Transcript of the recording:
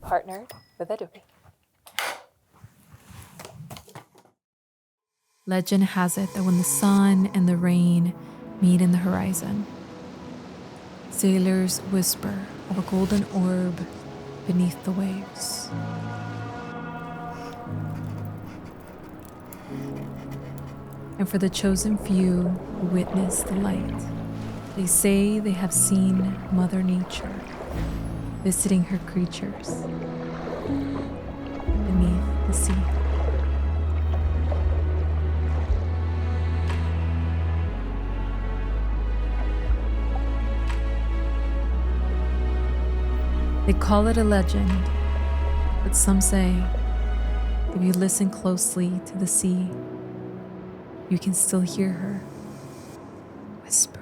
partnered with Adobe. Legend has it that when the sun and the rain meet in the horizon, sailors whisper of a golden orb beneath the waves. And for the chosen few who witness the light, they say they have seen Mother Nature visiting her creatures beneath the sea. They call it a legend, but some say if you listen closely to the sea, you can still hear her whisper.